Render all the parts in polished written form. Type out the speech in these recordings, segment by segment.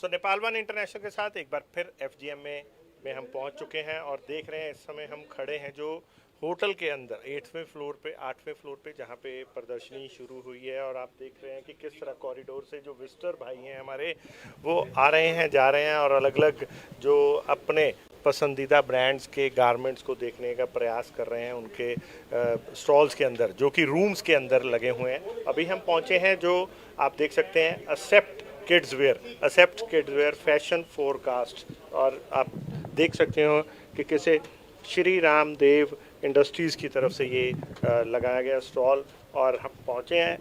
सो Nepal one international के साथ एक बार फिर एफजीएम में हम पहुंच चुके हैं और देख रहे हैं इस समय हम खड़े हैं जो होटल के अंदर 8वें फ्लोर पे 8वें फ्लोर पे जहां पे प्रदर्शनी शुरू हुई है। और आप देख रहे हैं कि किस तरह कॉरिडोर से जो विजिटर भाई हैं हमारे वो आ रहे हैं जा रहे हैं और अलग अलग जो अपने पसंदीदा ब्रांड्स के गारमेंट्स को देखने का प्रयास कर रहे हैं उनके स्टॉल्स के अंदर जो कि रूम्स के अंदर लगे हुए हैं। अभी हम पहुंचे हैं जो आप देख सकते हैं except kids wear fashion forecast. और आप देख सकते हो कि कैसे श्री राम देव इंडस्ट्रीज़ की तरफ से ये लगाया गया स्टॉल। और हम पहुँचे हैं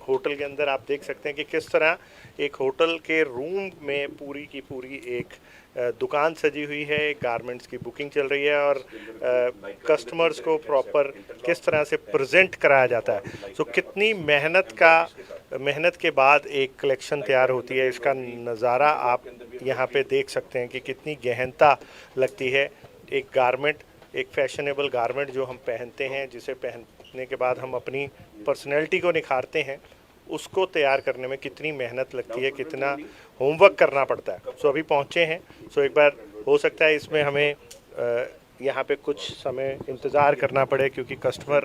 होटल के अंदर। आप देख सकते हैं कि किस तरह एक होटल के रूम में पूरी की पूरी एक दुकान सजी हुई है, एक गारमेंट्स की बुकिंग चल रही है और कस्टमर्स को प्रॉपर किस तरह से प्रेजेंट कराया जाता है। सो कितनी मेहनत के बाद एक कलेक्शन तैयार होती है, इसका नज़ारा आप यहाँ पे देख सकते हैं कि कितनी गहनता लगती है। एक गारमेंट, एक फैशनेबल गारमेंट जो हम पहनते हैं, जिसे पहनने के बाद हम अपनी पर्सनैलिटी को निखारते हैं, उसको तैयार करने में कितनी मेहनत लगती है, कितना होमवर्क करना पड़ता है। सो अभी पहुँचे हैं। सो एक बार हो सकता है इसमें हमें यहाँ पे कुछ समय इंतज़ार करना पड़े क्योंकि कस्टमर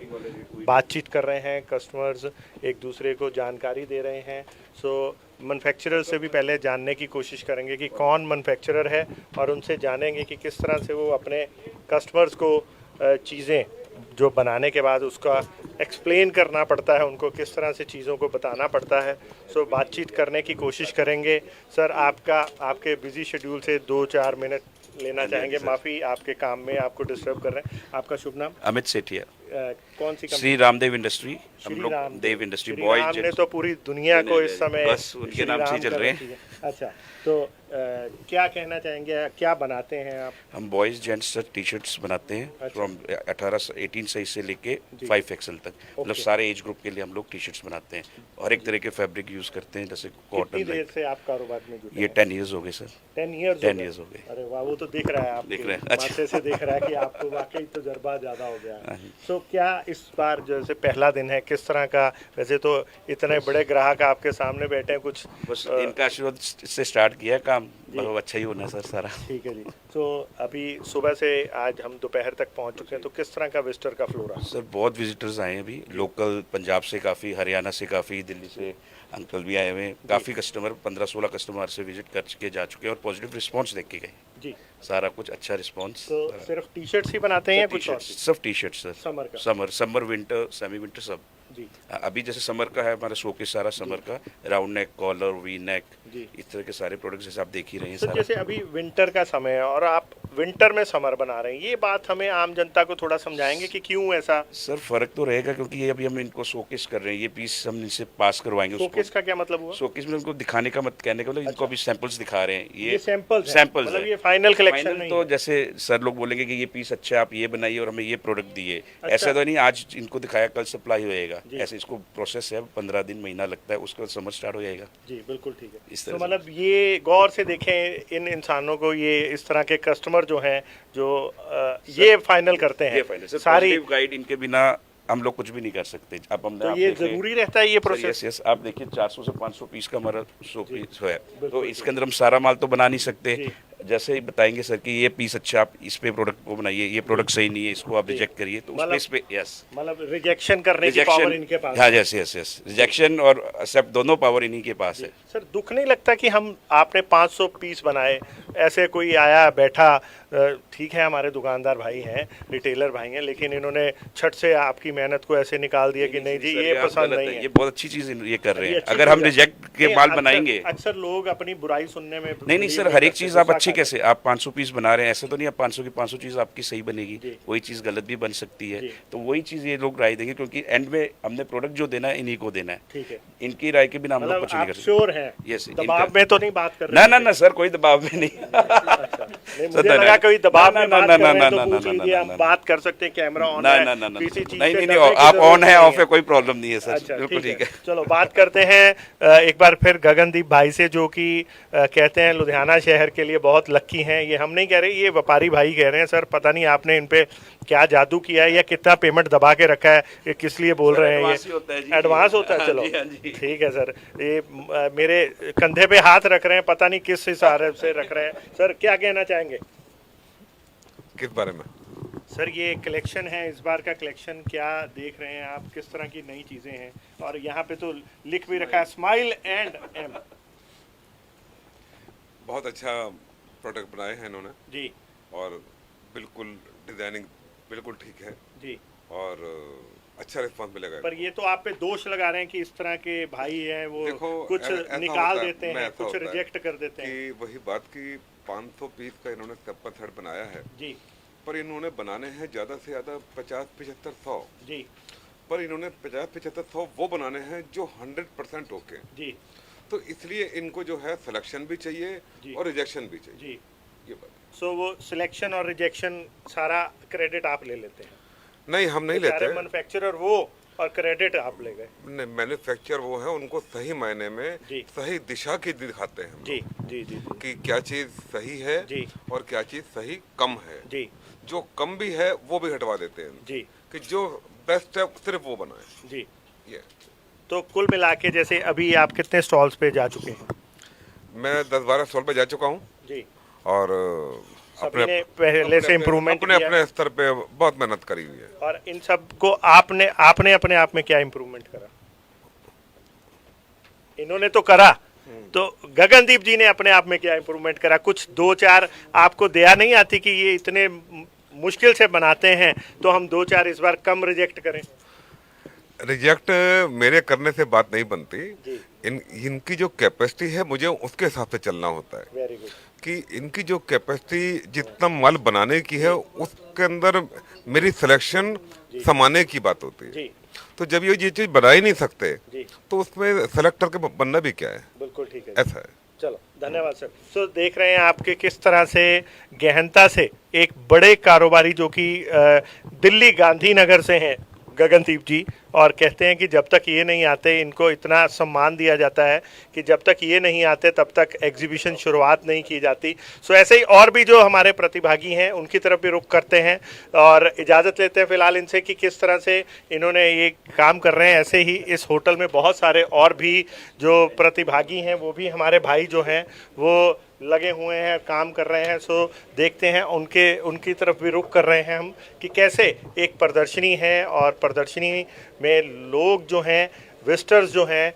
बातचीत कर रहे हैं, कस्टमर्स एक दूसरे को जानकारी दे रहे हैं। सो मैन्युफैक्चरर से भी पहले जानने की कोशिश करेंगे कि कौन मैन्युफैक्चरर है और उनसे जानेंगे कि किस तरह से वो अपने कस्टमर्स को चीज़ें जो बनाने के बाद उसका एक्सप्लेन करना पड़ता है, उनको किस तरह से चीज़ों को बताना पड़ता है। सो बातचीत करने की कोशिश करेंगे। सर आपके बिजी शेड्यूल से 2-4 मिनट लेना चाहेंगे। माफ़ी आपके काम में आपको डिस्टर्ब कर रहे हैं। आपका शुभ नाम? अमित सेठिया। कौन सी कंपनी? श्री रामदेव इंडस्ट्री। हम श्री लोग राम देव इंडस्ट्री श्री बॉयज राम ने तो पूरी दुनिया को इस समय बस उनके श्री नाम से राम ही चल कर रहे रखी हैं। है। अच्छा, तो क्या कहना चाहेंगे, क्या बनाते हैं आप? हम boys gents sir T shirts बनाते हैं अच्छा। फ्रॉम 18 साइज से लेके जी। 5 एक्सएल तक। मतलब ओके। सारे एज ग्रुप के लिए हम लोग टी शर्ट्स बनाते हैं और एक तरह के फैब्रिक यूज़ करते हैं जैसे कितनी कॉटन। देर से आप कारोबार में जुटे ये हैं? 10 ईयर्स हो गए सर। 10 ईयर्स 10 years हो गए। अरे वाह, वो तो दिख रहा है, आप दिख रहा है, अच्छा। माथे से दिख रहा है कि आपको वाकई तजुर्बा ज़्यादा हो गया हाँ है। जी। सो क्या इस बार जैसे पहला दिन है, किस तरह का, वैसे तो इतने बड़े ग्राहक आपके सामने बैठे हैं, कुछ बस इनका आशीर्वाद से स्टार्ट किया है काम, जी। बहुत अच्छा ही होना है सर सारा। ठीक है जी। तो अभी सुबह से आज हम दोपहर तक पहुंच चुके हैं, तो किस तरह का विजिटर का फ्लो रहा? सर बहुत विजिटर्स आए हैं अभी, लोकल पंजाब से काफ़ी, हरियाणा से काफ़ी, दिल्ली से अंकल भी आए हुए हैं। काफ़ी कस्टमर 15-16 कस्टमर से विजिट करके जा चुके हैं और पॉजिटिव रिस्पांस देख के गए। जी। सारा कुछ अच्छा रिस्पांस। तो सिर्फ टी शर्ट्स ही बनाते हैं या कुछ और? सब टी शर्ट सर। समर का? समर विंटर सेमी विंटर सब। जी अभी जैसे समर का है हमारा शोकेस सारा समर का, round neck collar V neck, जी। इस तरह के सारे प्रोडक्ट्स जैसे आप देख ही रहे हैं सर, सारा। जैसे अभी विंटर का समय है और आप विंटर में समर बना रहे हैं, ये बात हमें आम जनता को थोड़ा समझाएंगे कि क्यों ऐसा? सर फर्क तो रहेगा क्योंकि ये अभी हम इनको शोकेस कर रहे हैं, ये पीस हम इनसे पास करवाएंगे। शोकेस का क्या मतलब हुआ? शोकेस में उनको दिखाने का मत कहने का मतलब इनको अभी सैंपल्स दिखा रहे हैं। ये सैंपल्स सैंपल्स मतलब ये फाइनल कलेक्शन नहीं तो है। जैसे सर लोग बोलेंगे कि ये पीस अच्छा है, आप ये बनाइए और हमें ये प्रोडक्ट दिए। अच्छा। ऐसा तो नहीं आज इनको दिखाया कल सप्लाई होएगा, जी। ऐसे इसको प्रोसेस है, 15 दिन महीना लगता है, उसके बाद समर स्टार्ट हो जाएगा। जी बिल्कुल ठीक है। इस तो तरह से। मतलब ये गौर से देखें इन इंसानों को, ये इस तरह के कस्टमर जो हैं जो ये फाइनल करते हैं ये फाइनल सर, सारी, पॉजिटिव गाइड इनके बिना हम लोग कुछ भी नहीं कर सकते। अब हमने तो आप ये देखें- जरूरी रहता है ये सर, प्रोसेस? यस आप देखिए 400 से 500 पीस का हमारा 100 पीस है, तो बिल्कुल, इसके अंदर हम सारा माल तो बना नहीं सकते। जी। जैसे ही बताएंगे सर कि ये पीस अच्छा, आप इस पे प्रोडक्ट को बनाइए, ये प्रोडक्ट सही नहीं है, इसको आप रिजेक्ट करिए, तो मतलब- उस पे यस मतलब रिजेक्शन करने की पावर इनके पास हाँ है। यस यस यस, रिजेक्शन और एक्सेप्ट दोनों पावर इन्हीं के पास है। सर, दुख नहीं लगता कि आपने 500 पीस बनाए, ऐसे कोई आया बैठा, ठीक है हमारे दुकानदार भाई हैं, रिटेलर भाई हैं, लेकिन इन्होंने छट से आपकी मेहनत को ऐसे निकाल दिया कि नहीं जी सर, ये आप पसंद गलत नहीं है, है। ये बहुत अच्छी चीज ये कर रहे ये हैं। अच्छी अगर हम चीज़ है। रिजेक्ट के नहीं, माल अक्सर- बनाएंगे, अक्सर लोग अपनी बुराई सुनने में नहीं सर, हर एक चीज़ आप अच्छी कैसे, आप 500 पीस बना रहे हैं, ऐसा तो नहीं आप 500 की 500 चीज़ आपकी सही बनेगी, जी। वही चीज़ गलत भी बन सकती है। जी। तो वही चीज़ ये लोग राय देंगे क्योंकि एंड में हमने प्रोडक्ट जो देना है इन्हीं को देना है, ठीक है। इनकी राय के बिना हम लोग मतलब कुछ नहीं आप कर सकते। श्योर हैं? Yes, दबाव इनका- में तो नहीं बात कर रहे? ना ना ना सर, कोई दबाव में नहीं। अच्छा, नहीं, सर, मुझे ना, लगा ना, कोई दबाव ना, में ना, बात ना, कर रहे हैं ना, तो ना, पूछ ना, लीजिए, ना, आप ना, बात कर सकते हैं, कैमरा ऑन ना है, ना ना ना, किसी चीज़ नहीं से नहीं नहीं, डरने की आप जरूरत ऑन है नहीं ऑफ है, कोई प्रॉब्लम नहीं है सर, अच्छा बिल्कुल ठीक है। चलो बात करते हैं एक बार फिर गगनदीप भाई से, जो कि कहते हैं लुधियाना शहर के लिए बहुत लक्की हैं। ये हम नहीं कह रहे, ये व्यापारी भाई कह रहे हैं। सर, पता नहीं आपने इन पे क्या जादू किया है या कितना पेमेंट दबा के रखा है, ये किस लिए बोल रहे हैं? एडवांस ही होता है जी। ये एडवांस होता है, हाँ चलो जी, हाँ जी। ठीक है सर। ये मेरे कंधे पे हाथ रख रहे हैं, पता नहीं किस हिसाब से रख रहे हैं। सर क्या कहना चाहेंगे? किस बारे में? सर ये कलेक्शन है, इस बार का कलेक्शन क्या देख रहे हैं आप, किस तरह की नई चीज़ें हैं? और यहाँ पे तो लिख भी रखा है स्माइल एंड एम। बहुत अच्छा प्रोडक्ट बनाए हैं इन्होंने जी और बिल्कुल डिजाइनिंग बिल्कुल ठीक है जी। और अच्छा रिस्पांस मिलेगा। पर ये तो आप पे दोष लगा रहे हैं कि इस तरह के भाई हैं वो देखो, कुछ ऐसा निकाल होता है, देते मैं हैं, ऐसा कुछ होता है रिजेक्ट कर देते हैं। कि वही बात की 500 पीस का इन्होंने स्टेपर थर्ड बनाया है, जी पर इन्होंने बनाने हैं ज़्यादा से ज़्यादा 50-75-100, जी पर इन्होंने 50-75-100 वो बनाने हैं जो 100% ओके। जी तो इसलिए इनको जो है सिलेक्शन भी चाहिए जी। और रिजेक्शन भी चाहिए। जी। ये बात सो वो सिलेक्शन और रिजेक्शन सारा क्रेडिट आप ले लेते हैं? नहीं, हम नहीं लेते। मैन्युफैक्चरर वो और क्रेडिट आप ले गए? मैन्युफैक्चर वो है, उनको सही मायने में जी। सही दिशा की दिखाते हैं हम जी लोग, जी जी जी कि क्या चीज़ सही है जी। और क्या चीज़ सही कम है। जी जो कम भी है वो भी हटवा देते हैं जी कि जो बेस्ट है सिर्फ वो बनाए। जी। ये तो कुल मिला के जैसे अभी आप कितने स्टॉल्स पे जा चुके हैं? मैं 10-12 स्टॉल पे जा चुका हूँ जी। और सभी ने पहले से इम्प्रूवमेंट अपने किया? अपने स्तर पे बहुत मेहनत करी हुई है। और इन सब को आपने आपने अपने आप में क्या इम्प्रूवमेंट करा? इन्होंने तो करा, तो गगनदीप जी ने अपने आप में क्या इम्प्रूवमेंट करा? कुछ दो चार आपको दया नहीं आती कि ये इतने मुश्किल से बनाते हैं, तो हम दो चार इस बार कम रिजेक्ट करें? रिजेक्ट मेरे करने से बात नहीं बनती। जी। इनकी जो कैपेसिटी है मुझे उसके हिसाब से चलना होता है वेरी गुड। कि इनकी जो कैपेसिटी जितना माल बनाने की है उसके अंदर मेरी सिलेक्शन समाने की बात होती है। जी तो जब ये चीज़ बना ही नहीं सकते जी तो उसमें सेलेक्ट करके बनना भी क्या है, बिल्कुल ठीक है। ऐसा है। चलो धन्यवाद सर। सो देख रहे हैं आपके किस तरह से गहनता से एक बड़े कारोबारी जो कि दिल्ली गांधीनगर से हैं गगनदीप जी, और कहते हैं कि जब तक ये नहीं आते इनको इतना सम्मान दिया जाता है कि जब तक ये नहीं आते तब तक एग्जीबिशन शुरुआत नहीं की जाती। सो ऐसे ही और भी जो हमारे प्रतिभागी हैं उनकी तरफ भी रुख करते हैं और इजाज़त लेते हैं फिलहाल इनसे कि किस तरह से इन्होंने ये काम कर रहे हैं। ऐसे ही इस होटल में बहुत सारे और भी जो प्रतिभागी हैं वो भी हमारे भाई जो हैं वो लगे हुए हैं, काम कर रहे हैं। सो देखते हैं उनकी तरफ भी रुख कर रहे हैं हम कि कैसे एक प्रदर्शनी है और प्रदर्शनी में लोग जो हैं, विजिटर्स जो हैं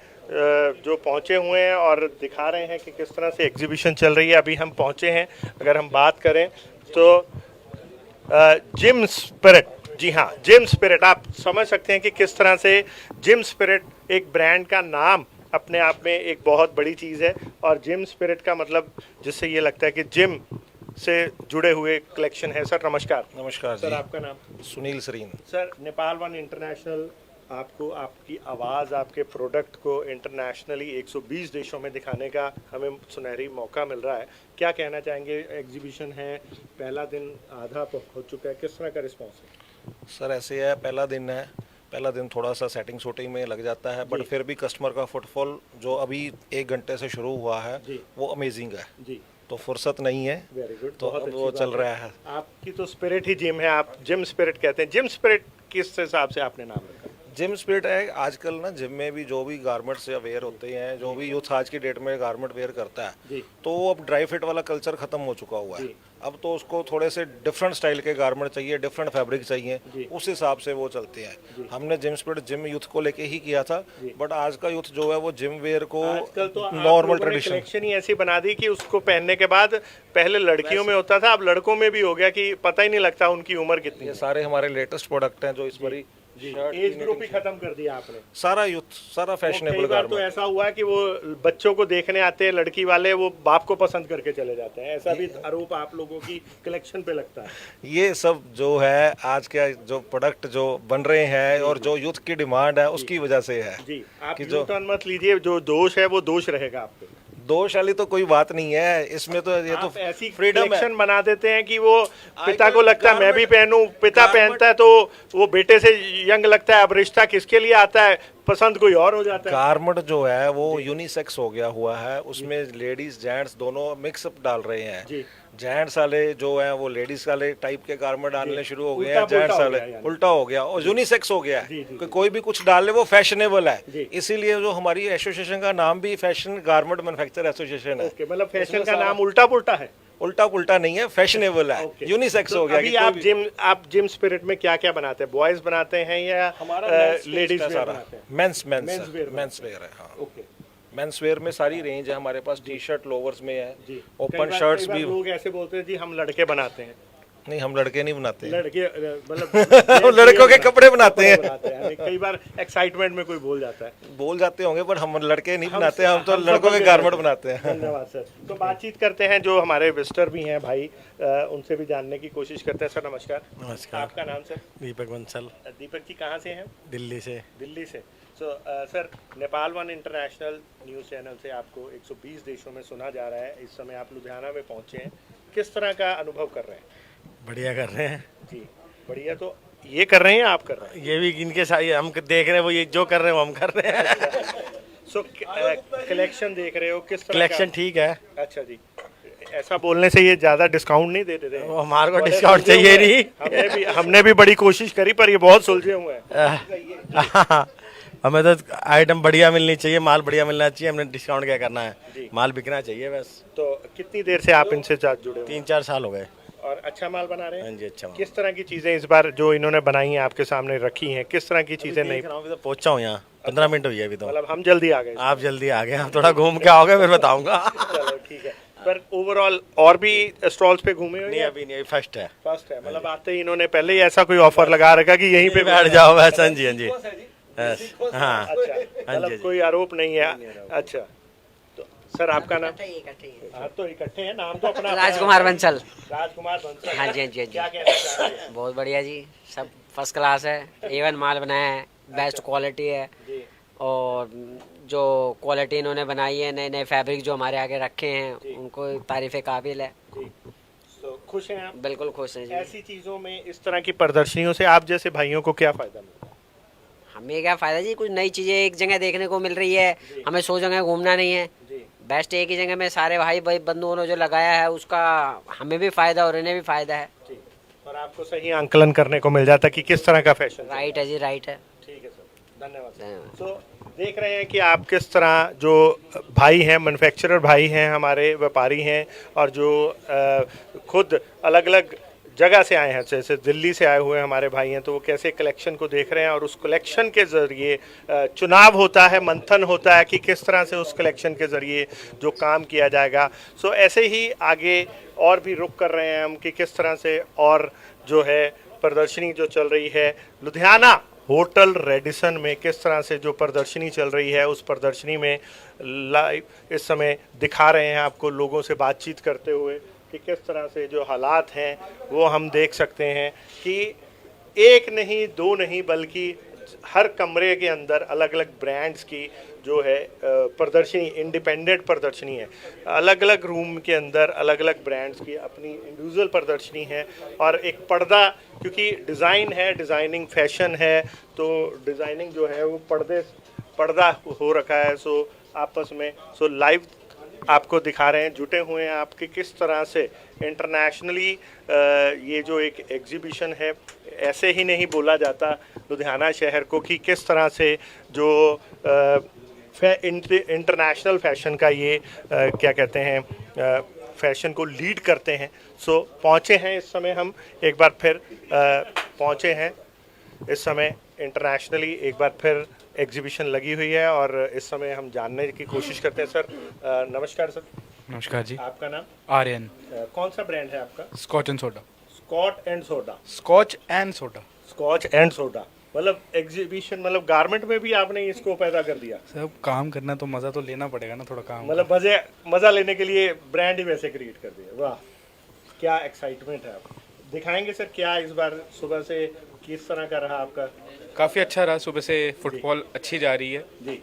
जो पहुंचे हुए हैं और दिखा रहे हैं कि किस तरह से एग्जीबिशन चल रही है। अभी हम पहुंचे हैं, अगर हम बात करें तो जिम स्पिरिट, जी हाँ जिम स्पिरिट, आप समझ सकते हैं कि किस तरह से जिम स्पिरिट एक ब्रांड का नाम अपने आप में एक बहुत बड़ी चीज़ है। और जिम स्पिरिट का मतलब जिससे ये लगता है कि जिम से जुड़े हुए कलेक्शन है। सर नमस्कार। नमस्कार सर जी। आपका नाम? Sunil Sarin. Sir Nepal one international आपको आपकी आवाज़, आपके प्रोडक्ट को इंटरनेशनली 120 देशों में दिखाने का हमें सुनहरी मौका मिल रहा है। क्या कहना चाहेंगे? एग्जीबिशन है, पहला दिन आधा हो चुका है, किस तरह का रिस्पॉन्स है? सर ऐसे है, पहला दिन है, पहला दिन थोड़ा सा सेटिंग शूटिंग में लग जाता है, बट फिर भी कस्टमर का फुटफॉल जो अभी 1 घंटे से शुरू हुआ है जी। वो अमेजिंग है। जी तो फुर्सत नहीं है, वेरी गुड, तो अब वो चल रहा है। आपकी तो स्पिरिट ही जिम है, आप जिम स्पिरिट कहते हैं। जिम स्पिरिट किस हिसाब से आपने नाम रखा? जिम स्पिरिट है, आजकल ना जिम में भी जो भी गारमेंट्स से वेयर होते हैं, जो भी यूथ आज की डेट में गारमेंट वेयर करता है, जी। तो वो अब ड्राई फिट वाला कल्चर खत्म हो चुका हुआ है। जी। अब तो उसको थोड़े से डिफरेंट स्टाइल के गारमेंट चाहिए, डिफरेंट फैब्रिक जी। चाहिए, उस हिसाब से वो चलते हैं। हमने जिम स्पिरिट जिम यूथ को लेके ही किया था, बट आज का यूथ जो है वो जिम वेयर को आजकल तो नॉर्मल ट्रेडिशन कलेक्शन ही ऐसी बना दी कि उसको पहनने के बाद पहले लड़कियों में होता था, अब लड़कों में भी हो गया कि पता ही नहीं लगता उनकी उम्र कितनी ये है। सारे हमारे लेटेस्ट प्रोडक्ट हैं जो इस बारी एज ग्रुप ही खत्म कर दिया आपने। सारा यूथ, सारा कई फैशनेबल बार तो ऐसा हुआ है कि वो बच्चों को देखने आते हैं लड़की वाले, वो बाप को पसंद करके चले जाते हैं। ऐसा भी आरोप आप लोगों की कलेक्शन पे लगता है। ये सब जो है आज के जो प्रोडक्ट जो बन रहे हैं और जो यूथ की डिमांड है उसकी वजह से है। जी आप कि जो टर्न मत लीजिए, जो दोष है वो दोष रहेगा आप पे। दोष वाली तो कोई बात नहीं है इसमें, तो ये तो आप ऐसी फ्रीडम है। कलेक्शन बना देते हैं कि वो पिता आजकल को लगता है मैं भी पहनूं, पिता पहनता है तो वो बेटे से यंग लगता है। अब रिश्ता किसके लिए आता है, पसंद कोई और हो जाता है। गारमेंट जो है वो यूनिसेक्स हो गया हुआ है, उसमें लेडीज जेंट्स दोनों मिक्सअप डाल रहे हैं। जी। जेंट्स वाले जो हैं वो लेडीज वाले टाइप के गारमेंट डालने शुरू हो गए हैं, उल्टा-पुल्टा जेंट्स हो वाले गया यानी। उल्टा हो गया और यूनिसेक्स हो गया जी, है जी, कि कोई भी कुछ डाल ले वो फैशनेबल है, जी। इसीलिए जो हमारी एसोसिएशन का नाम भी फैशन गारमेंट मैन्युफैक्चर एसोसिएशन है। ओके, मतलब फैशन का नाम उल्टा पुल्टा है। उल्टा पुल्टा नहीं है, फैशनेबल है, ओके। यूनिसेक्स तो हो गया अभी कि कोई भी- आप जिम स्पिरिट में क्या क्या बनाते हैं? बॉयज बनाते हैं या हमारा लेडीज सारा बनाते हैं? Men's Men's men's wear men's wear है। हाँ, ओके मेंस वेयर में सारी रेंज है हमारे पास, टी शर्ट लोवर्स में है, जी। ओपन शर्ट्स कई बार भी। लोग ऐसे बोलते हैं जी हम लड़के बनाते हैं। नहीं, हम लड़के नहीं बनाते हैं। लड़के मतलब हम लड़कों के कपड़े बनाते हैं। यानी कई बार एक्साइटमेंट में कोई बोल जाता है। बोल जाते होंगे पर हम लड़के नहीं बनाते, हम तो हम लड़कों के सब गारमेंट लड़के बनाते हैं। धन्यवाद सर। तो बातचीत करते हैं, जो हमारे विजिटर भी हैं भाई, उनसे भी जानने की कोशिश करते हैं। सर नमस्कार। नमस्कार। आपका नाम सर? दीपक बंसल, दीपक जी कहाँ से हैं? दिल्ली से। दिल्ली से। So sir, Nepal one international news channel से आपको 120 देशों में सुना जा रहा है। इस समय आप लुधियाना में पहुंचे हैं, किस तरह का अनुभव कर रहे हैं? बढ़िया कर रहे हैं। जी बढ़िया। तो ये कर रहे हैं या आप कर रहे हैं? ये भी इनके साथ ये हम देख रहे हैं, वो ये जो कर रहे हैं वो हम कर रहे हैं। सो कलेक्शन देख रहे हो, किस तरह कलेक्शन ठीक है। का? अच्छा जी। ऐसा बोलने से ये ज़्यादा डिस्काउंट नहीं दे देते हैं? वो हमारे को बड़े डिस्काउंट सुलझे चाहिए हुए हैं। नहीं। हमने भी बड़ी कोशिश करी पर ये बहुत सुलझे हुए हैं। हमें तो आइटम बढ़िया मिलनी चाहिए, माल बढ़िया मिलना चाहिए, हमने डिस्काउंट क्या करना है, जी। माल बिकना चाहिए बस। तो कितनी देर से आप इनसे साथ जुड़े हुए हैं? 3-4 साल हो गए। और अच्छा माल बना रहे हाँ हैं? जी, अच्छा माल। किस तरह की चीज़ें इस बार जो इन्होंने बनाई हैं आपके सामने रखी हैं, किस तरह की चीज़ें नहीं? देख रहा हूँ, अभी तो पहुंचा हूँ यहाँ, 15 मिनट हुई है अभी तो। मतलब हम जल्दी आ गए। आप जल्दी आ गए, आप थोड़ा घूम के आओगे फिर बताऊंगा। चलो ठीक है। पर ओवरऑल और भी स्टॉल्स पे घूमे हो? नहीं, अभी नहीं, फर्स्ट है। फर्स्ट है। मतलब आते ही इन्होंने पहले ही ऐसा कोई ऑफर लगा रखा कि यहीं पे बैठ जाओ बस। हाँ जी, हाँ जी, बस। हाँ अच्छा, हाँ मतलब जी। कोई आरोप नहीं है। अच्छा, तो सर आपका नाम? आप तो इकट्ठे हैं, नाम तो अपना राजकुमार बंसल। राजकुमार बंसल। हाँ जी, हाँ जी, हाँ जी। क्या कहना चाहते हैं? बहुत बढ़िया जी, सब फर्स्ट क्लास है, एवन माल बनाया है, बेस्ट क्वालिटी है। जी और जो क्वालिटी इन्होंने बनाई है, नए नए फैब्रिक जो हमारे आगे रखे हैं, उनको तारीफ़ काबिल है। जी। तो खुश हैं आप? बिल्कुल खुश हैं जी। ऐसी चीज़ों में, इस तरह की प्रदर्शनियों से आप जैसे भाइयों को क्या फ़ायदा मिलता है? हमें क्या फ़ायदा जी, कुछ नई चीज़ें एक जगह देखने को मिल रही है, हमें 100 जगह घूमना नहीं है। जी बेस्ट एक ही जगह में सारे भाई भाई बंधुओं ने जो लगाया है, उसका हमें भी फ़ायदा और इन्हें भी फ़ायदा है। जी। और आपको सही आंकलन करने को मिल जाता है कि किस तरह का फैशन है। राइट है जी, राइट है। ठीक है सर, धन्यवाद सर। धन्यवाद। तो देख रहे हैं कि आप किस तरह, जो भाई हैं, मैन्युफैक्चरर भाई हैं, हमारे व्यापारी हैं, और जो खुद अलग अलग जगह से आए हैं, जैसे दिल्ली से आए हुए हमारे भाई हैं, तो वो कैसे कलेक्शन को देख रहे हैं और उस कलेक्शन के ज़रिए चुनाव होता है, मंथन होता है कि किस तरह से उस कलेक्शन के ज़रिए जो काम किया जाएगा। सो ऐसे ही आगे और भी रुख कर रहे हैं हम कि किस तरह से, और जो है प्रदर्शनी जो चल रही है लुधियाना होटल रेडिसन में, किस तरह से जो प्रदर्शनी चल रही है, उस प्रदर्शनी में लाइव इस समय दिखा रहे हैं आपको, लोगों से बातचीत करते हुए कि किस तरह से जो हालात हैं वो हम देख सकते हैं कि एक नहीं, दो नहीं, बल्कि हर कमरे के अंदर अलग अलग ब्रांड्स की जो है प्रदर्शनी, इंडिपेंडेंट प्रदर्शनी है। अलग अलग रूम के अंदर अलग अलग ब्रांड्स की अपनी इंडिविजुअल प्रदर्शनी है। और एक पर्दा, क्योंकि डिज़ाइन है, डिज़ाइनिंग फैशन है, तो डिज़ाइनिंग जो है वो पर्दा हो रखा है। सो आपस में लाइव आपको दिखा रहे हैं, जुटे हुए हैं आपके किस तरह से इंटरनेशनली ये जो एक एग्जीबिशन है, ऐसे ही नहीं बोला जाता लुधियाना शहर को कि किस तरह से जो इंटरनेशनल फैशन का ये क्या कहते हैं, फैशन को लीड करते हैं। सो पहुँचे हैं इस समय हम एक बार फिर पहुँचे हैं इस समय इंटरनेशनली, एक बार फिर एग्जीबिशन लगी हुई है और इस समय हम जानने की कोशिश करते हैं। सर नमस्कार सर। नमस्कार जी। आपका नाम? आर्यन। कौन सा ब्रांड है आपका? Scotch and Soda. Scott and Soda. Scotch and Soda. Scotch and Soda, मतलब एग्जीबिशन, मतलब गारमेंट में भी आपने इसको पैदा कर दिया। सब काम करना तो मज़ा तो लेना पड़ेगा ना, थोड़ा काम। मतलब मज़ा लेने के लिए ब्रांड ही वैसे क्रिएट कर दिया। वाह, क्या एक्साइटमेंट है। आप दिखाएंगे सर क्या इस बार सुबह से किस तरह का रहा आपका? काफ़ी अच्छा रहा, सुबह से फुटबॉल अच्छी जा रही है जी।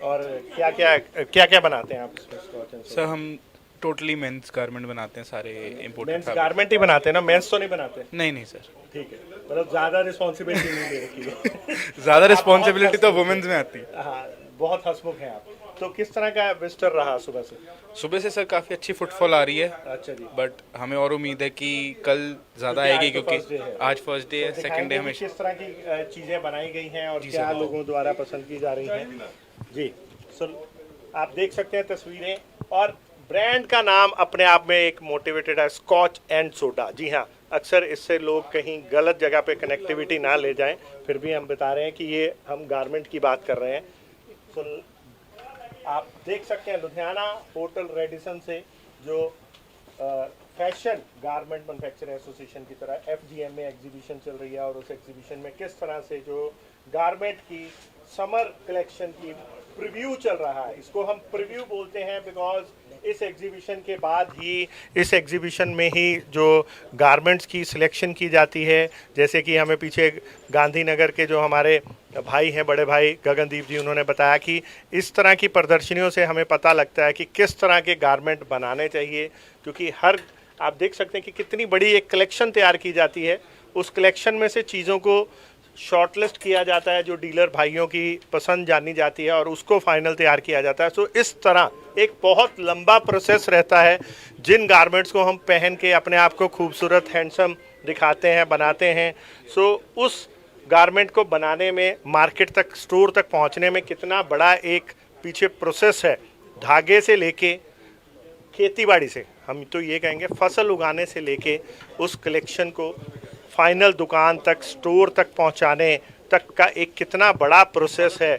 और क्या बनाते हैं आप इसमें स्कॉच एंड सर? सोडा? हम टोटली मेंस गारमेंट बनाते हैं, सारे इम्पोर्टेड मेंस गारमेंट ही बनाते हैं ना, मेंस तो नहीं बनाते? नहीं नहीं सर, ठीक है, मतलब ज़्यादा रिस्पॉन्सिबिलिटी नहीं ले रखी है। ज़्यादा रिस्पॉन्सिबिलिटी तो वुमेन्स में आती है। हाँ, बहुत हंसमुख हैं आप। तो किस तरह का विजिटर रहा सुबह से? सुबह से सर काफ़ी अच्छी फुटफॉल आ रही है, अच्छा जी। बट हमें और उम्मीद है कि कल ज़्यादा क्योंकि आएगी, आज तो क्योंकि first day है। आज फर्स्ट डे है, तो सेकंड डे दिखाएंगे हमें कि किस तरह की चीजें बनाई गई हैं और जी क्या सर। लोगों द्वारा पसंद की जा रही हैं। जी सो आप देख सकते हैं तस्वीरें, और ब्रांड का नाम अपने आप में एक मोटिवेटेड है, स्कॉच एंड सोडा। जी हाँ, अक्सर इससे लोग कहीं गलत जगह पे कनेक्टिविटी ना ले जाएं, फिर भी हम बता रहे हैं कि ये हम गारमेंट की बात कर रहे हैं। सो आप देख सकते हैं लुधियाना होटल रेडिसन से जो फैशन गारमेंट मैन्युफैक्चरिंग एसोसिएशन की तरह एफजीएम में एग्जीबिशन चल रही है, और उस एग्जीबिशन में किस तरह से जो गारमेंट की समर कलेक्शन की प्रीव्यू चल रहा है, इसको हम प्रीव्यू बोलते हैं बिकॉज इस एग्जीबिशन के बाद ही, इस एग्जीबिशन में ही जो गारमेंट्स की सिलेक्शन की जाती है। जैसे कि हमें पीछे गांधीनगर के जो हमारे भाई हैं, बड़े भाई गगनदीप जी, उन्होंने बताया कि इस तरह की प्रदर्शनियों से हमें पता लगता है कि किस तरह के गारमेंट बनाने चाहिए, क्योंकि हर आप देख सकते हैं कि कितनी बड़ी एक कलेक्शन तैयार की जाती है। उस कलेक्शन में से चीज़ों को शॉर्टलिस्ट किया जाता है जो डीलर भाइयों की पसंद जानी जाती है, और उसको फाइनल तैयार किया जाता है। सो इस तरह एक बहुत लंबा प्रोसेस रहता है। जिन गारमेंट्स को हम पहन के अपने आप को खूबसूरत हैंडसम दिखाते हैं, बनाते हैं, सो उस गारमेंट को बनाने में, मार्केट तक, स्टोर तक पहुंचने में कितना बड़ा एक पीछे प्रोसेस है। धागे से लेके खेतीबाड़ी से, हम तो ये कहेंगे फसल उगाने से लेके उस कलेक्शन को फाइनल दुकान तक, स्टोर तक पहुंचाने तक का एक कितना बड़ा प्रोसेस है,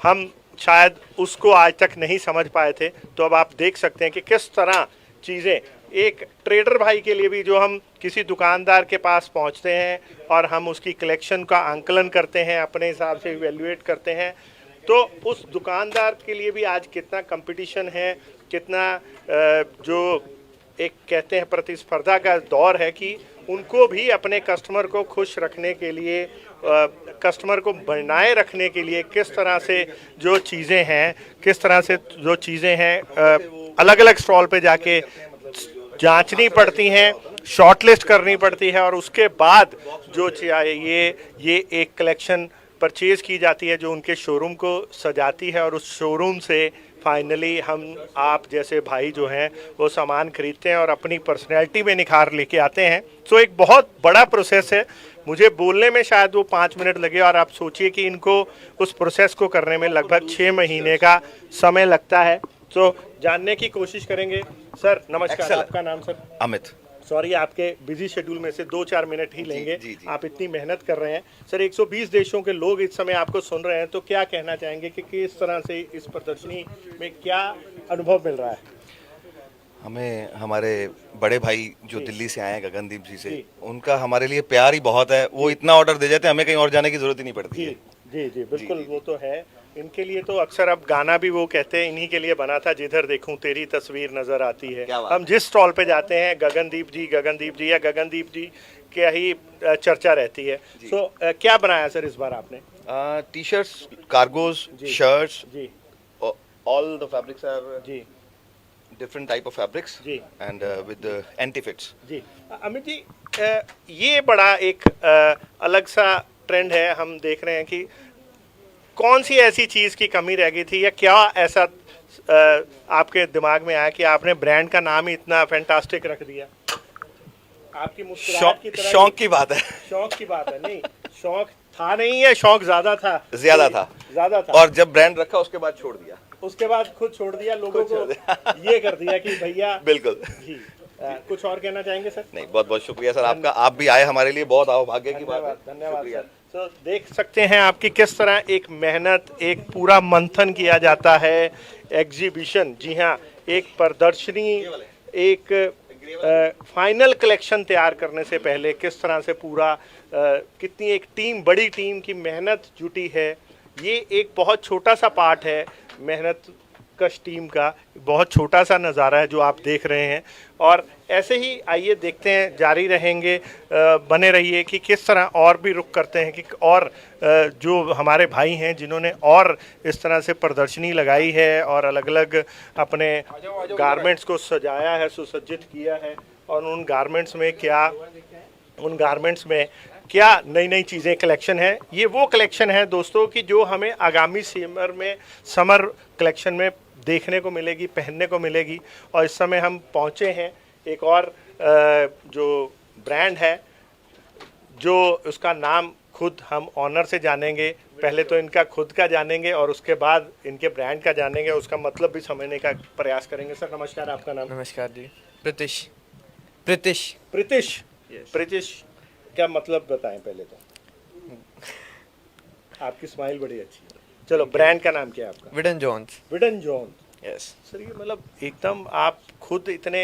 हम शायद उसको आज तक नहीं समझ पाए थे। तो अब आप देख सकते हैं कि किस तरह चीज़ें, एक ट्रेडर भाई के लिए भी, जो हम किसी दुकानदार के पास पहुंचते हैं और हम उसकी कलेक्शन का आंकलन करते हैं, अपने हिसाब से इवेल्युएट करते हैं, तो उस दुकानदार के लिए भी आज कितना कंपटीशन है, कितना जो एक कहते हैं प्रतिस्पर्धा का दौर है, कि उनको भी अपने कस्टमर को खुश रखने के लिए, कस्टमर को बनाए रखने के लिए किस तरह से जो चीज़ें हैं, किस तरह से जो चीज़ें हैं अलग अलग स्टॉल पे जाके जांचनी पड़ती हैं, शॉर्टलिस्ट करनी पड़ती है, और उसके बाद जो ये एक कलेक्शन परचेज़ की जाती है जो उनके शोरूम को सजाती है, और उस शोरूम से फाइनली हम आप जैसे भाई जो हैं वो सामान खरीदते हैं और अपनी पर्सनैलिटी में निखार लेके आते हैं। सो एक बहुत बड़ा प्रोसेस है। मुझे बोलने में शायद वो 5 मिनट लगे, और आप सोचिए कि इनको उस प्रोसेस को करने में लगभग 6 महीने का समय लगता है। तो जानने की कोशिश करेंगे। सर नमस्कार, आपका नाम सर? अमित। सॉरी, आपके बिजी शेड्यूल में से 2-4 मिनट ही लेंगे। जी। आप इतनी मेहनत कर रहे हैं सर, 120 देशों के लोग इस समय आपको सुन रहे हैं, तो क्या कहना चाहेंगे कि किस तरह से इस प्रदर्शनी में क्या अनुभव मिल रहा है? हमें हमारे बड़े भाई जो दिल्ली से आए हैं, गगनदीप जी से, उनका हमारे लिए प्यार ही बहुत है। वो इतना ऑर्डर दे जाते हैं, हमें कहीं और जाने की जरूरत ही नहीं पड़ती है। जी बिल्कुल, वो तो है। इनके लिए तो अक्सर अब गाना भी वो कहते हैं इन्हीं के लिए बना था, जिधर देखूं तेरी तस्वीर नजर आती है। हम जिस स्टॉल पे जाते हैं गगनदीप जी या गगनदीप जी क्या ही चर्चा रहती है। सो क्या बनाया सर इस बार आपने? टी शर्ट्स, कार्गोज, शर्ट्स, जी ऑल द फैब्रिक्स आर जी डिफरेंट टाइप ऑफ फैब्रिक्स जी एंड विद एंटी फिट्स। जी अमित जी, ये बड़ा एक अलग सा ट्रेंड है। हम देख रहे हैं कि कौन सी ऐसी चीज़ की कमी रह गई थी, या क्या ऐसा आपके दिमाग में आया कि आपने ब्रांड का नाम ही इतना फैंटास्टिक रख दिया? आपकी मुस्कुराहट की तरह शौक की बात है। शौक की बात है। नहीं, शौक था नहीं है, शौक ज्यादा था। ज्यादा था। और जब ब्रांड रखा उसके बाद छोड़ दिया। उसके बाद खुद छोड़ दिया, लोगों को ये कर दिया कि भैया। बिल्कुल जी। कुछ और कहना चाहेंगे सर? नहीं, बहुत बहुत शुक्रिया सर आपका, आप भी आए हमारे लिए, बहुत भाग्य की बात है। धन्यवाद सर। तो देख सकते हैं आपकी किस तरह एक मेहनत, एक पूरा मंथन किया जाता है। एग्जीबिशन, जी हाँ, एक प्रदर्शनी, एक फाइनल कलेक्शन तैयार करने से पहले किस तरह से पूरा कितनी एक टीम, बड़ी टीम की मेहनत जुटी है। ये एक बहुत छोटा सा पार्ट है मेहनत कश टीम का, बहुत छोटा सा नज़ारा है जो आप देख रहे हैं। और ऐसे ही आइए देखते हैं, जारी रहेंगे, बने रहिए कि किस तरह और भी रुख करते हैं कि और जो हमारे भाई हैं जिन्होंने और इस तरह से प्रदर्शनी लगाई है और अलग अलग अपने गारमेंट्स को सजाया है, सुसज्जित किया है, और उन गारमेंट्स में क्या नई नई चीज़ें कलेक्शन है। ये वो कलेक्शन है दोस्तों कि जो हमें आगामी समर कलेक्शन में देखने को मिलेगी, पहनने को मिलेगी। और इस समय हम पहुंचे हैं एक और जो ब्रांड है, जो उसका नाम खुद हम ऑनर से जानेंगे। पहले तो इनका खुद का जानेंगे और उसके बाद इनके ब्रांड का जानेंगे, उसका मतलब भी समझने का प्रयास करेंगे। सर नमस्कार, आपका नाम? नमस्कार जी, प्रीतिश। प्रीतिश प्रीतिश। प्रीतिश क्या मतलब बताएं पहले तो। आपकी स्माइल बड़ी अच्छी है। चलो, ब्रांड का नाम क्या है आपका? विडन जॉन्स। विडन जॉन्स। यस सर ये मतलब एकदम आप खुद इतने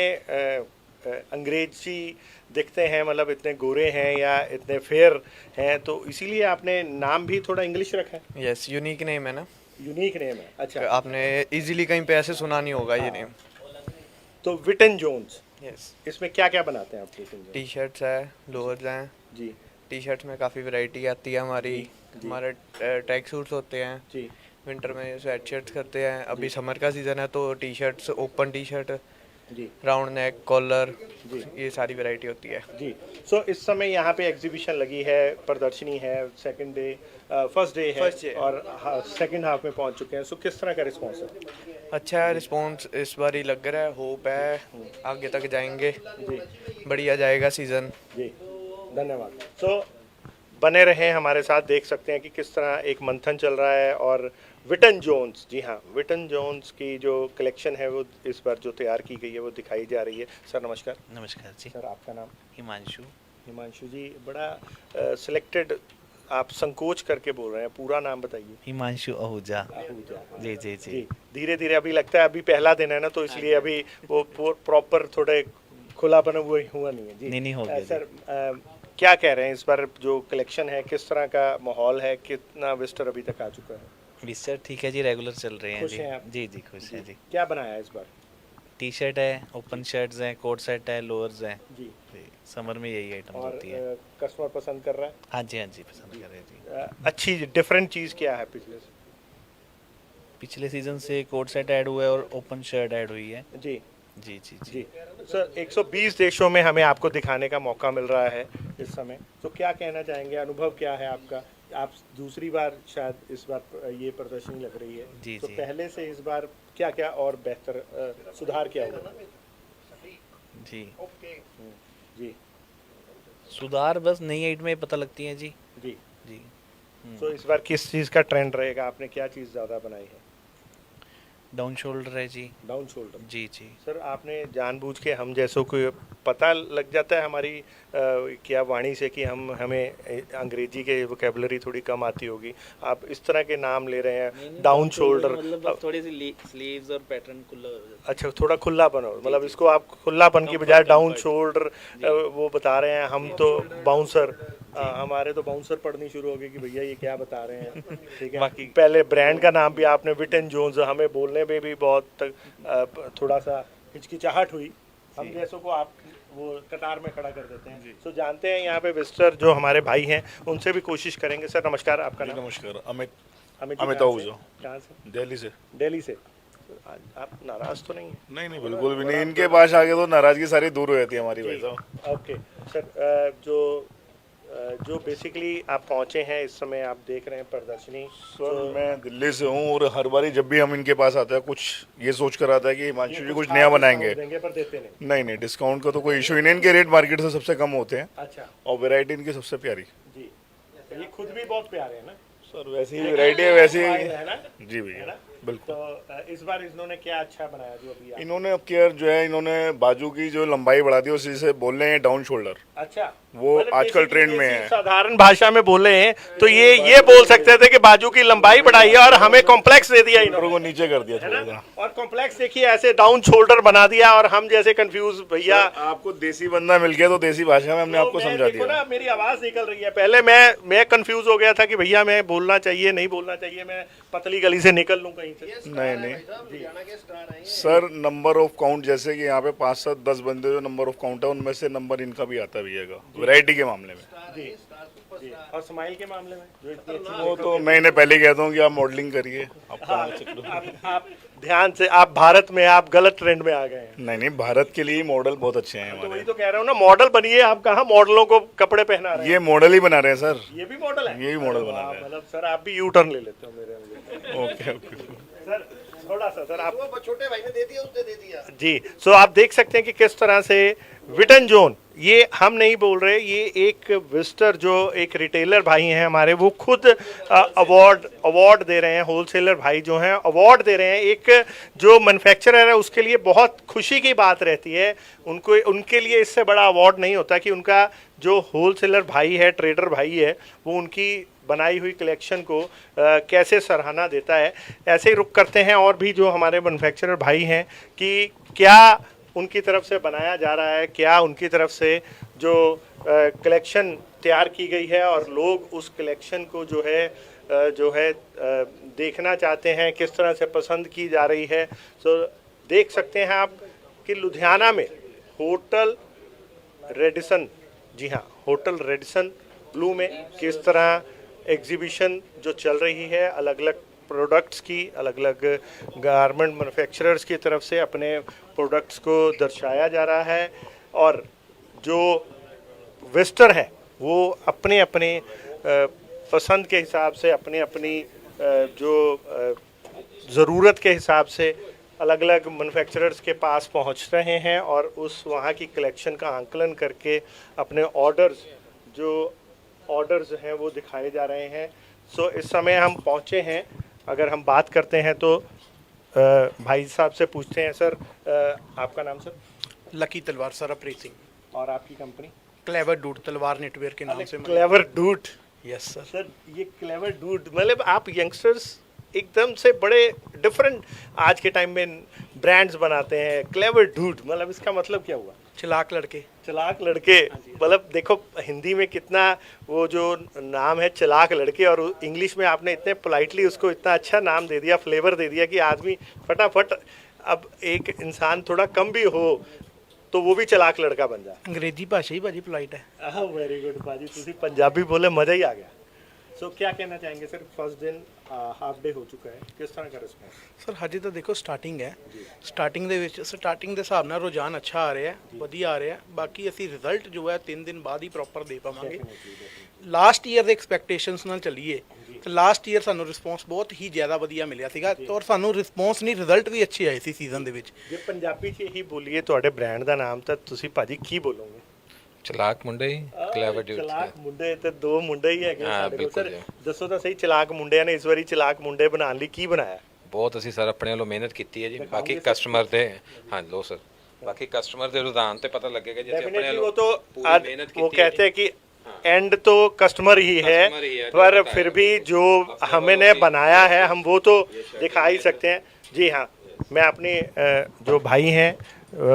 अंग्रेजी दिखते हैं, मतलब इतने गोरे हैं या इतने फेयर हैं, तो इसीलिए आपने नाम भी थोड़ा इंग्लिश रखा है। यस, यूनिक नेम है ना। यूनिक नेम है। अच्छा, आपने इजीली कहीं पे ऐसे सुना नहीं होगा ये नेम। तो विटन जोन्स, यस। इसमें क्या क्या बनाते हैं आप? विटन जोन्स टी शर्ट्स है, लोअर्स हैं जी। टी शर्ट्स में काफ़ी वैरायटी आती है हमारी। हमारे ट्रैक सूट्स होते हैं जी। विंटर में, स्वेट शर्ट्स करते हैं। अभी समर का सीज़न है तो T shirts, open T shirt, जी राउंड नेक, कॉलर, जी। ये सारी वैरायटी होती है जी। सो इस समय यहाँ पे एग्जीबिशन लगी है, प्रदर्शनी है, सेकंड डे, फर्स्ट डे है First day। और सेकंड हाफ में पहुँच चुके हैं। सो किस तरह का रिस्पॉन्स है? अच्छा है रिस्पॉन्स, इस बार ही लग रहा है, होप है आगे तक जाएंगे, जी बढ़िया जाएगा सीज़न। जी, धन्यवाद। सो बने रहें हमारे साथ, देख सकते हैं कि किस तरह एक मंथन चल रहा है। और विटन जोन्स, जी हाँ, विटन जोन्स की जो कलेक्शन है वो इस बार जो तैयार की गई है वो दिखाई जा रही है। सर नमस्कार। नमस्कार जी। सर आपका नाम? हिमांशु। हिमांशु जी, बड़ा सिलेक्टेड, आप संकोच करके बोल रहे हैं, पूरा नाम बताइए। हिमांशु आहूजा। आहूजा। जी जी जी। जी, धीरे धीरे अभी लगता है, अभी पहला दिन है ना, तो इसलिए अभी वो प्रॉपर थोड़े खुलापन हुआ नहीं है। जी नहीं हो गया सर, क्या कह रहे हैं इस बार जो कलेक्शन है, किस तरह का माहौल है, कितना विजिटर अभी तक आ चुका है? विस्टर ठीक है जी, रेगुलर चल रहे हैं खुश जी। हैं आप? जी जी खुश हैं जी। क्या बनाया है इस बार? टी शर्ट है, ओपन शर्ट्स हैं, कोट सेट है, लोअर्स हैं जी। जी। समर में यही आइटम और होती है। कस्टमर पसंद कर रहा है? हाँ जी हाँ जी, पसंद कर रहे हैं जी। अच्छी डिफरेंट चीज़ क्या है पिछले से? पिछले सीजन से कोट सेट ऐड हुआ है और ओपन शर्ट ऐड हुई है। जी जी जी जी। सर 120 देशों में हमें आपको दिखाने का मौका मिल रहा है इस समय, तो क्या कहना चाहेंगे, अनुभव क्या है आपका? आप दूसरी बार शायद इस बार ये प्रदर्शनी लग रही है, जी, तो जी। पहले से इस बार क्या क्या और बेहतर सुधार क्या हुआ? जी। जी सुधार बस नई आइटम में पता लगती है जी। जी। जी। तो इस बार किस चीज़ का ट्रेंड रहेगा? आपने क्या चीज़ ज़्यादा बनाई है? डाउन शोल्डर है जी। Down shoulder. जी जी। सर आपने जानबूझ के, हम जैसों को पता लग जाता है हमारी क्या वाणी से कि हमें अंग्रेजी के वोकेबलरी थोड़ी कम आती होगी, आप इस तरह के नाम ले रहे हैं, डाउन शोल्डर, मतलब थोड़ी सी स्लीव्स और पैटर्न खुला हो जाता है। अच्छा थोड़ा खुल्लापन हो, मतलब इसको आप खुल्लापन की बजाय डाउन शोल्डर वो बता रहे हैं। हम तो बाउंसर, हमारे तो बाउंसर पढ़नी शुरू हो गई कि भैया ये क्या बता रहे हैं। ठीक है, बाकी पहले ब्रांड का नाम भी आपने विटन जोन्स, हमें बोलने में भी बहुत थोड़ा सा हिचकिचाहट हुई, हम जैसों को आप वो कतार में खड़ा कर देते हैं। तो जानते हैं यहाँ पे विजिटर जो हमारे भाई हैं उनसे भी कोशिश करेंगे। सर नमस्कार, आपका नाम? नमस्कार, अमित अमित आहूजा। कहाँ से? दिल्ली से। दिल्ली से। आप नाराज तो नहीं हैं? नहीं नहीं, बिल्कुल भी नहीं, इनके पास आगे तो नाराजगी सारी दूर हो जाती है हमारी भाई साहब। ओके सर, जो बेसिकली आप पहुंचे हैं इस समय, आप देख रहे हैं प्रदर्शनी। सर मैं दिल्ली से हूँ और हर बारी जब भी हम इनके पास आते हैं कुछ ये सोच कर आता है कि हिमांशु जी कुछ नया बनाएंगे। देंगे पर देते नहीं। नहीं नहीं, डिस्काउंट का तो कोई इशू ही नहीं, इनके रेट मार्केट से सबसे कम होते हैं। अच्छा। और वैरायटी इनकी सबसे प्यारी। जी, ये खुद भी बहुत प्यारे हैं ना सर, वैसी वैरायटी है वैसी। है ना? जी भैया, बिल्कुल। तो इस बार इन्होंने क्या अच्छा बनाया जो अभी इन्होंने अब केयर जो है, इन्होंने बाजू की जो लंबाई बढ़ा दी, उसी से बोल रहे हैं डाउन शोल्डर। अच्छा, वो मतलब आजकल basically ट्रेंड में जैसे है। साधारण भाषा में बोले हैं तो ये बोल सकते थे कि बाजू की लंबाई बढ़ाई है और हमें कॉम्प्लेक्स दे दिया इन्होंने, को नीचे कर दिया थोड़ा सा। और कॉम्प्लेक्स देखिए ऐसे डाउन शोल्डर बना दिया और हम जैसे कंफ्यूज। भैया आपको देसी बंदा मिल गया तो देसी भाषा में हमने आपको समझा देखो दिया। ना, मेरी आवाज निकल रही है। पहले मैं कंफ्यूज हो गया था कि भैया मैं बोलना चाहिए नहीं बोलना चाहिए, मैं पतली गली से निकल लूं कहीं से। नहीं सर, नंबर ऑफ काउंट, जैसे कि यहाँ पे 5 7 10 बंदे जो नंबर ऑफ काउंट है, उनमें से नंबर इनका भी आता भी है वैरायटी के मामले में। जी जी। और स्माइल के मामले में जो इतनी अच्छी, वो तो मैं इन्हें पहले कहता हूँ कि आप मॉडलिंग करिए। आप ध्यान से, आप भारत में आप गलत ट्रेंड में आ गए हैं। नहीं नहीं, भारत के लिए मॉडल बहुत अच्छे हैं तो हमारे। वही तो कह रहा हूँ ना, मॉडल बनिए। आप कहाँ मॉडलों को कपड़े पहना रहे हैं? ये मॉडल ही बना रहे हैं सर। ये भी मॉडल है? ये भी मॉडल बना रहे हैं। मतलब सर आप भी यू टर्न ले लेते हो मेरे। Okay okay. सर थोड़ा सा सर आप छोटे भाई ने दे दिया, उसने दे दिया। जी। सो आप देख सकते हैं कि किस तरह से विटन जोन, ये हम नहीं बोल रहे, ये एक विजिटर जो एक रिटेलर भाई हैं हमारे, वो खुद अवार्ड दे रहे हैं। होलसेलर भाई जो हैं अवार्ड दे रहे हैं। एक जो मैन्युफैक्चरर है उसके लिए बहुत खुशी की बात रहती है, उनके लिए इससे बड़ा अवार्ड नहीं होता कि उनका जो होलसेलर भाई है, ट्रेडर भाई है, वो उनकी बनाई हुई कलेक्शन को कैसे सराहना देता है। ऐसे ही रुख करते हैं और भी जो हमारे मैन्युफैक्चरर भाई हैं कि क्या उनकी तरफ से बनाया जा रहा है, क्या उनकी तरफ से जो कलेक्शन तैयार की गई है और लोग उस कलेक्शन को जो है देखना चाहते हैं, किस तरह से पसंद की जा रही है। सो देख सकते हैं आप कि लुधियाना में होटल रेडिसन, जी हाँ, होटल रेडिसन ब्लू में किस तरह एग्जीबिशन जो चल रही है, अलग अलग प्रोडक्ट्स की, अलग अलग गारमेंट मैन्युफैक्चरर्स की तरफ से अपने प्रोडक्ट्स को दर्शाया जा रहा है। और जो विजिटर है वो अपने अपने पसंद के हिसाब से, अपने अपनी जो ज़रूरत के हिसाब से अलग अलग मैन्युफैक्चरर्स के पास पहुंच रहे हैं और उस वहाँ की कलेक्शन का आंकलन करके अपने ऑर्डर्स हैं वो दिखाए जा रहे हैं। सो इस समय हम पहुँचे हैं, अगर हम बात करते हैं तो भाई साहब से पूछते हैं। सर आपका नाम सर? लकी तलवार सर, अप्रीत सिंह। और आपकी कंपनी? क्लेवर डूड, तलवार नेटवर्क के नाम से। Clever dude? Yes sir. Sir ये क्लेवर डूड मतलब आप यंगस्टर्स एकदम से बड़े डिफरेंट आज के टाइम में ब्रांड्स बनाते हैं। क्लेवर डूड मतलब इसका मतलब क्या हुआ? चलाक लड़के। चलाक लड़के मतलब देखो हिंदी में कितना वो जो नाम है चलाक लड़के, और इंग्लिश में आपने इतने पोलाइटली उसको इतना अच्छा नाम दे दिया, फ्लेवर दे दिया कि आदमी फटाफट, अब एक इंसान थोड़ा कम भी हो तो वो भी चलाक लड़का बन जाए। अंग्रेजी भाषा ही भाजी पोलाइट है। वेरी गुड भाजी, तुसी पंजाबी बोले मजा ही आ गया। सो क्या कहना चाहेंगे सर? फर्स्ट दिन हाफ डे हो चुका है, किस तरह का रिस्पॉन्स? सर हजे तो देखो स्टार्टिंग है, स्टार्टिंग ਦੇ ਵਿੱਚ ਸਟਾਰਟਿੰਗ ਦੇ ਹਿਸਾਬ ਨਾਲ ਰੁਝਾਨ ਅੱਛਾ ਆ ਰਿਹਾ ਹੈ, ਵਧੀਆ ਆ ਰਿਹਾ ਹੈ। ਬਾਕੀ ਅਸੀਂ ਰਿਜ਼ਲਟ ਜੋ ਹੈ 3 ਦਿਨ ਬਾਅਦ ਹੀ ਪ੍ਰੋਪਰ ਦੇ ਪਾਵਾਂਗੇ। ਲਾਸਟ ਈਅਰ ਦੇ ਐਕਸਪੈਕਟੇਸ਼ਨਸ ਨਾਲ ਚੱਲੀਏ ਤੇ ਲਾਸਟ ਈਅਰ ਸਾਨੂੰ ਰਿਸਪੌਂਸ ਬਹੁਤ ਹੀ ਜ਼ਿਆਦਾ ਵਧੀਆ ਮਿਲਿਆ ਸੀਗਾ ਔਰ ਸਾਨੂੰ ਰਿਸਪੌਂਸ ਨਹੀਂ ਰਿਜ਼ਲਟ ਵੀ ਅੱਛੇ ਆਏ ਸੀ ਸੀਜ਼ਨ ਦੇ ਵਿੱਚ। ਜੇ ਪੰਜਾਬੀ 'ਚ ਇਹੀ ਬੋਲੀਏ ਤੁਹਾਡੇ ਬ੍ਰਾਂਡ ਦਾ ਨਾਮ ਤਾਂ ਤੁਸੀਂ ਭਾਜੀ ਕੀ ਬੋਲੋਗੇ? ਚਲਾਕ ਮੁੰਡੇ, ਕਲੇਵਰ ਡੂਡ। ਚਲਾਕ ਮੁੰਡੇ ਤੇ ਦੋ ਮੁੰਡੇ ਹੀ ਹੈਗੇ ਸਾਡੇ ਕੋਲ। ਸਰ ਦੱਸੋ ਤਾਂ ਸਹੀ, ਚਲਾਕ ਮੁੰਡਿਆਂ ਨੇ ਇਸ ਵਾਰੀ ਚਲਾਕ ਮੁੰਡੇ ਬਣਾਉਣ ਲਈ ਕੀ ਬਣਾਇਆ? ਬਹੁਤ ਅਸੀਂ ਸਰ ਆਪਣੇ ਵੱਲੋਂ ਮਿਹਨਤ ਕੀਤੀ ਹੈ ਜੀ। ਬਾਕੀ ਕਸਟਮਰ ਦੇ ਹਾਂ ਲੋ ਸਰ, ਬਾਕੀ ਕਸਟਮਰ ਦੇ ਰੁਝਾਨ ਤੇ ਪਤਾ ਲੱਗेगा ਜੀ ਅਸੀਂ ਆਪਣੇ ਵੱਲੋਂ ਪੂਰੀ ਮਿਹਨਤ ਕੀਤੀ ਹੈ। वो कहते हैं कि एंड तो कस्टमर ही है, पर फिर भी जो हमने बनाया है हम वो तो दिखा ही सकते हैं। जी हाँ, मैं अपने जो भाई हैं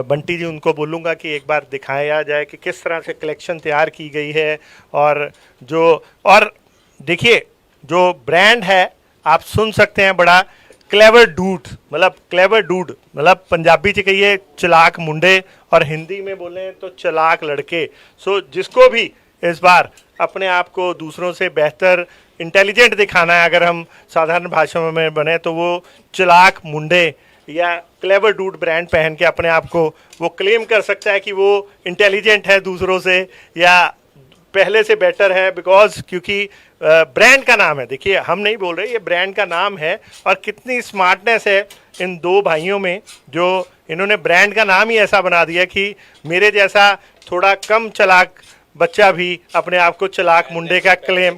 बंटी जी उनको बोलूँगा कि एक बार दिखाया जाए कि किस तरह से कलेक्शन तैयार की गई है। और देखिए जो ब्रांड है आप सुन सकते हैं, बड़ा क्लेवर डूड मतलब पंजाबी च कहिए चलाक मुंडे और हिंदी में बोलें तो चलाक लड़के। सो जिसको भी इस बार अपने आप को दूसरों से बेहतर इंटेलिजेंट दिखाना है, अगर हम साधारण भाषा में बने तो वो चलाक मुंडे या क्लेवर डूड ब्रांड पहन के अपने आप को वो क्लेम कर सकता है कि वो इंटेलिजेंट है दूसरों से या पहले से बेटर है, बिकॉज क्योंकि ब्रांड का नाम है। देखिए हम नहीं बोल रहे, ये ब्रांड का नाम है और कितनी स्मार्टनेस है इन दो भाइयों में जो इन्होंने ब्रांड का नाम ही ऐसा बना दिया कि मेरे जैसा थोड़ा कम चलाक बच्चा भी अपने आप को चलाक मुंडे का क्लेम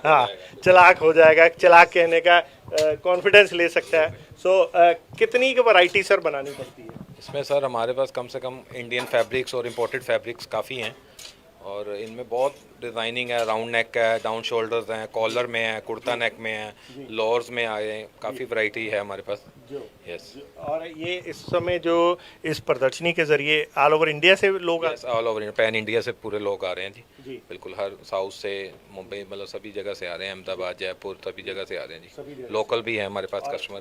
हाँ चलाक हो जाएगा, चलाक कहने का कॉन्फिडेंस ले सकता है। सो कितनी की वैरायटी सर बनानी पड़ती है इसमें? सर हमारे पास कम से कम इंडियन फैब्रिक्स और इम्पोर्टेड फैब्रिक्स काफ़ी हैं और इनमें बहुत डिज़ाइनिंग है। राउंड नेक का है, डाउन शोल्डर्स हैं, कॉलर में है, कुर्ता नेक में है, लोअर्स में आए हैं, काफ़ी वैरायटी है हमारे पास। यस। और ये इस समय जो इस प्रदर्शनी के जरिए ऑल ओवर इंडिया से लोग ऑल ओवर पैन इंडिया से पूरे लोग आ रहे हैं जी। बिल्कुल, हर साउथ से, मुंबई, मतलब सभी जगह से आ रहे हैं, अहमदाबाद, जयपुर, सभी जगह से आ रहे हैं जी। लोकल भी है हमारे पास कस्टमर।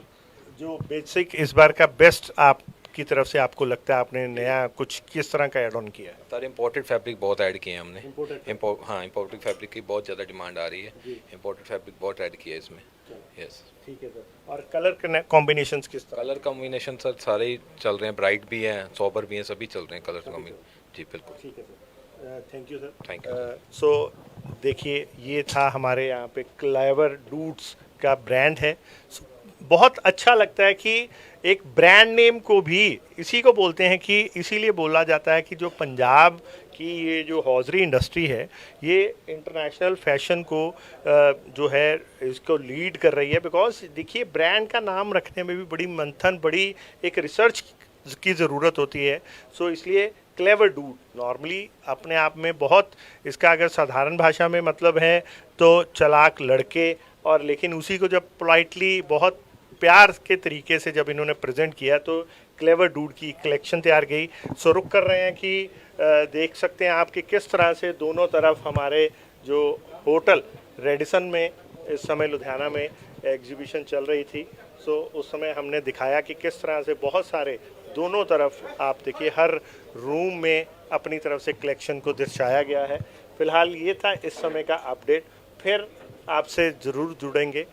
जो बेसिक इस बार का बेस्ट आप की तरफ से आपको लगता है आपने नया कुछ किस तरह का ऐड ऑन किया है? सर इम्पोर्टेड फैब्रिक बहुत ऐड किए हैं हमने। इम्पोर्टेड फैब्रिक की बहुत ज़्यादा डिमांड आ रही है। इम्पोर्टेड फैब्रिक बहुत ऐड किया है इसमें। यस, ठीक है सर। और कलर कॉम्बिनेशंस किस तरह? कलर कॉम्बिनेशन सर सारे ही चल रहे हैं, ब्राइट भी हैं, सोबर भी हैं, सभी चल रहे हैं कलर कॉम्बिनेशन जी। बिल्कुल, ठीक है sir, thank you sir. Thank you. So देखिए ये था हमारे यहाँ पे क्लेवर डूड्स का ब्रांड है। बहुत अच्छा लगता है कि एक ब्रांड नेम को भी इसी को बोलते हैं कि इसीलिए बोला जाता है कि जो पंजाब की ये जो हौजरी इंडस्ट्री है ये इंटरनेशनल फैशन को जो है इसको लीड कर रही है। बिकॉज देखिए ब्रांड का नाम रखने में भी बड़ी मंथन, बड़ी एक रिसर्च की ज़रूरत होती है। सो इसलिए क्लेवर डूड नॉर्मली अपने आप में बहुत, इसका अगर साधारण भाषा में मतलब है तो चालाक लड़के, और लेकिन उसी को जब पोलाइटली बहुत प्यार के तरीके से जब इन्होंने प्रेजेंट किया तो क्लेवर डूड की कलेक्शन तैयार गई। सो रुक कर रहे हैं कि देख सकते हैं आप कि किस तरह से दोनों तरफ हमारे जो होटल रेडिसन में इस समय लुधियाना में एग्जीबिशन चल रही थी। सो उस समय हमने दिखाया कि किस तरह से बहुत सारे दोनों तरफ आप देखिए हर रूम में अपनी तरफ से कलेक्शन को दर्शाया गया है। फिलहाल ये था इस समय का अपडेट, फिर आपसे ज़रूर जुड़ेंगे।